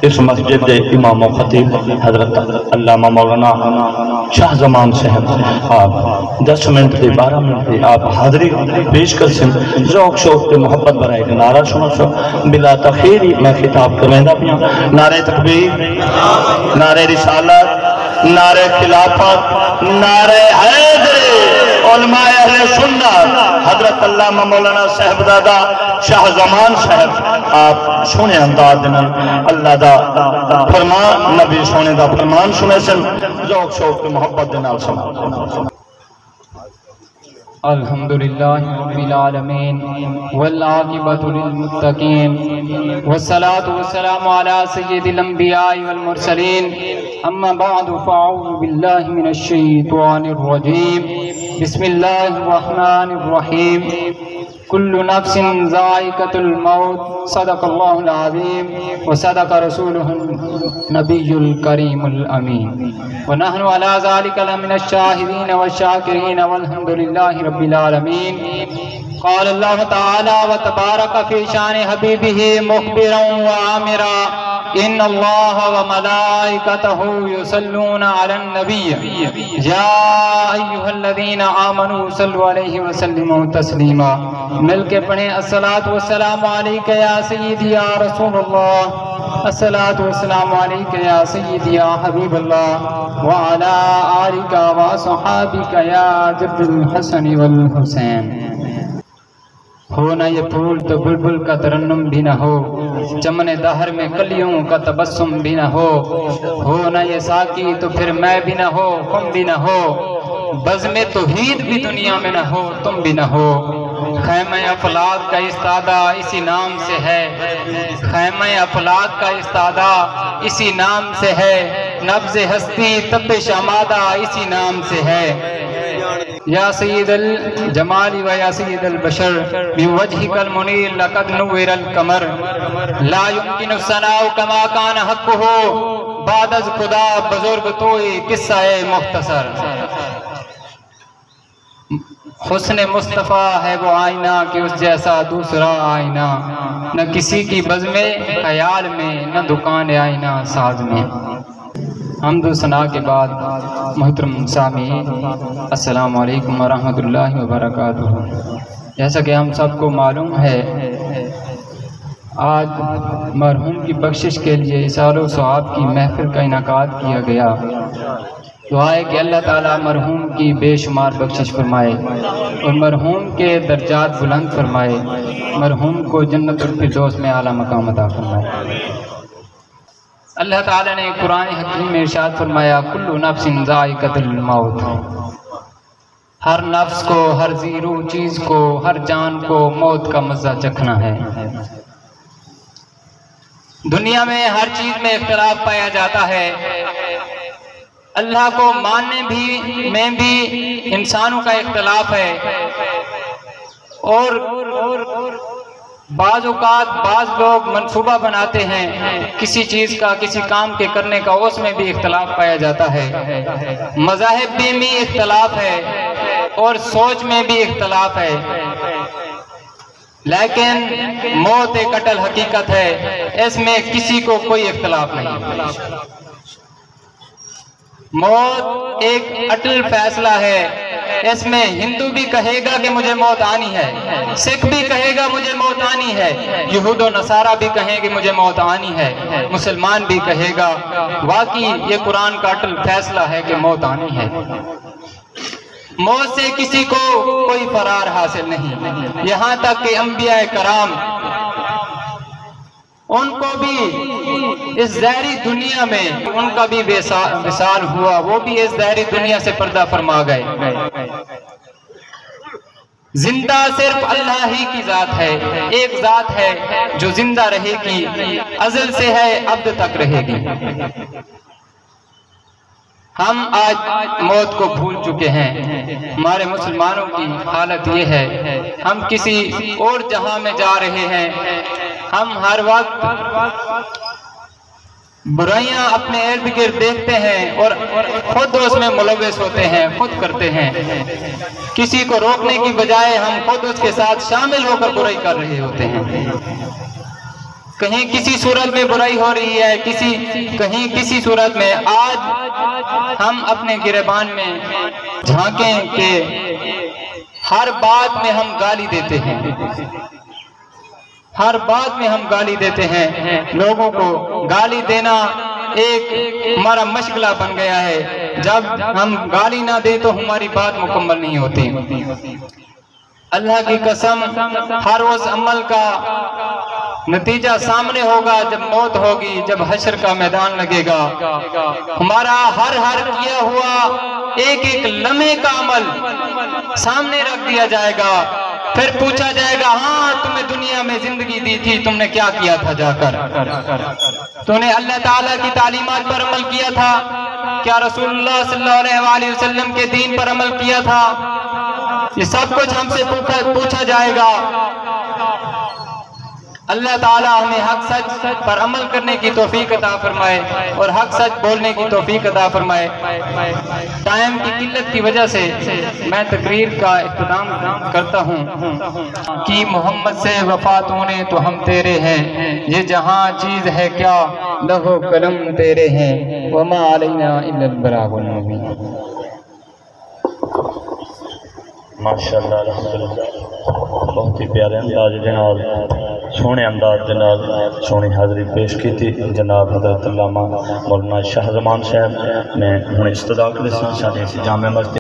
اس مسجد کے امام و خطیب حضرت علامہ مولانا شاہ زمان صاحب آپ 10 منٹ دے 12 منٹ دے آپ حاضری پیش کر سن ذوق شوق تے محبت برائے کہ نعرہ سنو سو بلا تخیر میں خطاب کریں پیا نعرہ تکبیر نعرہ رسالت نعرہ خلافت نعرہ حیدر علماء اہل سنت حضرت علامہ مولانا صاحبزادہ شاہ زمان صاحب آپ سونے انداز دینا اللہ دا فرمان نبی سونے دا فرمان سنے سن ذوق شوق محبت دینا سنا الحمدللہ رب العالمین والعاقبۃ للمتقین والصلاة والسلام علی سید الانبیاء والمرسلین اما بعد فاعوذ باللہ من الشیطان الرجیم بسم اللہ الرحمن الرحیم کل نفس ذائقۃ الموت صدق اللہ العظیم وصدق رسولہ النبی الکریم الامین ونحن علی ذلک لمن الشاہدین والشاکرین والحمد للہ رب العالمین قال اللہ تعالی وتبارک فی شان حبیبہ مخبرا وعامرا ان اللہ وملائکتہ یصلون علی النبی یا ایھا الذین آمنوا صلوا علیہ وسلموا تسلیما مل کے پڑھیں الصلاۃ والسلام علیک یا سیدی یا رسول اللہ الصلاۃ والسلام علیک یا سیدی یا حبیب اللہ وعلی آلک وصحابک یا جد الحسن والحسین ہو نہ یہ پھول تو بلبل کا ترنم بھی نہ ہو چمن دہر میں کلیوں کا تبسم بھی نہ ہو نہ یہ ساقی تو پھر میں بھی نہ ہو تم بھی نہ ہو بزم توحید بھی دنیا میں نہ ہو تم بھی نہ ہو خیمہ افلاک کا استادہ اسی نام سے ہے خیمہ افلاک کا استادہ اسی نام سے ہے نبض ہستی تپش آمادہ اسی نام سے ہے یا سید الجمال و یا سید البشر من وجهك المنیر لقد نور القمر لا يمكن الثناء كما كان حقه بعد از خدا بزرگ توئی قصہ مختصر حسن مصطفیٰ ہے وہ آئینہ کہ اس جیسا دوسرا آئینہ نہ کسی کی بزم خیال میں نہ دکان آئینہ ساز میں حمد و ثنا کے بعد محترم سامعین السلام علیکم ورحمۃ اللہ وبرکاتہ جیسا کہ ہم سب کو معلوم ہے آج مرحوم کی بخشش کے لیے اصال و ثواب کی محفل کا انعقاد کیا گیا دعا ہے کہ اللہ تعالیٰ مرحوم کی بے شمار بخشش فرمائے اور مرحوم کے درجات بلند فرمائے مرحوم کو جنت الفردوس میں اعلیٰ مقام عطا فرمائے اللہ تعالیٰ نے قرآن حکیم میں ارشاد فرمایا کل نفس ذائقۃ الموت ہر نفس کو ہر زیرو چیز کو ہر جان کو موت کا مزہ چکھنا ہے دنیا میں ہر چیز میں اختلاف پایا جاتا ہے اللہ کو ماننے میں بھی انسانوں کا اختلاف ہے اور بعض اوقات بعض لوگ منصوبہ بناتے ہیں کسی چیز کا کسی کام کے کرنے کا اس میں بھی اختلاف پایا جاتا ہے مذاہب میں بھی اختلاف ہے اور سوچ میں بھی اختلاف ہے لیکن موت ایک اٹل حقیقت ہے اس میں کسی کو کوئی اختلاف نہیں موت ایک اٹل فیصلہ ہے اس میں ہندو بھی کہے گا کہ مجھے موت آنی ہے سکھ بھی کہے گا مجھے موت آنی ہے یہود و نصارہ بھی کہیں گے مجھے موت آنی ہے مسلمان بھی کہے گا واقعی یہ قرآن کا اٹل فیصلہ ہے کہ موت آنی ہے موت سے کسی کو کوئی فرار حاصل نہیں یہاں تک کہ انبیاء کرام ان کو بھی اس ظاہری دنیا میں ان کا بھی وصال ہوا وہ بھی اس ظاہری دنیا سے پردہ فرما گئے زندہ صرف اللہ ہی کی ذات ہے ایک ذات ہے جو زندہ رہے گی ازل سے ہے ابد تک رہے گی ہم آج موت کو بھول چکے ہیں ہمارے مسلمانوں کی حالت یہ ہے ہم کسی اور جہاں میں جا رہے ہیں ہم ہر وقت برائیاں اپنے ارد گرد دیکھتے ہیں اور خود اس میں ملوث ہوتے ہیں خود کرتے ہیں کسی کو روکنے کی بجائے ہم خود اس کے ساتھ شامل ہو کر برائی کر رہے ہوتے ہیں کہیں کسی صورت میں برائی ہو رہی ہے، کہیں کسی صورت میں، آج ہم اپنے گریبان میں جھانکیں کہ ہر بات میں ہم گالی دیتے ہیں، ہر بات میں ہم گالی دیتے ہیں. لوگوں کو گالی دینا ایک ہمارا مشغلہ بن گیا ہے. جب ہم گالی نہ دیں تو ہماری بات مکمل نہیں ہوتی. اللہ کی قسم، ہر اس عمل کا نتیجہ سامنے ہوگا جب موت ہوگی، جب حشر کا میدان لگے گا. ہمارا ہر کیا ہوا ایک لمحے کا عمل سامنے رکھ دیا جائے گا. پھر پوچھا جائے گا، ہاں تمہیں دنیا میں زندگی دی تھی، تم نے کیا کیا تھا جا کر؟ تو نے اللہ تعالیٰ کی تعلیمات پر عمل کیا تھا؟ کیا رسول اللہ صلی اللہ علیہ وسلم کے دین پر عمل کیا تھا؟ یہ سب کچھ ہم سے پوچھا جائے گا. اللہ تعالیٰ ہمیں حق سچ پر عمل کرنے کی توفیق عطا فرمائے اور حق سچ بولنے کی توفیق عطا فرمائے. ٹائم کی قلت کی وجہ سے میں تقریر کا اختتام کرتا ہوں کہ محمد سے وفات ہونے تو ہم تیرے ہیں، یہ جہاں چیز ہے کیا لوح و قلم تیرے ہیں، وما علینا الا البلاغ المبین. ماشاءاللہ الحمدللہ، بہت ہی پیارے انداز جناب، سونے انداز جناب سونی حاضری پیش کی تھی جناب حضرت علامہ مولانا شاہ زمان صاحب نے ہن استدا کر سن ساڈے جامع مسجد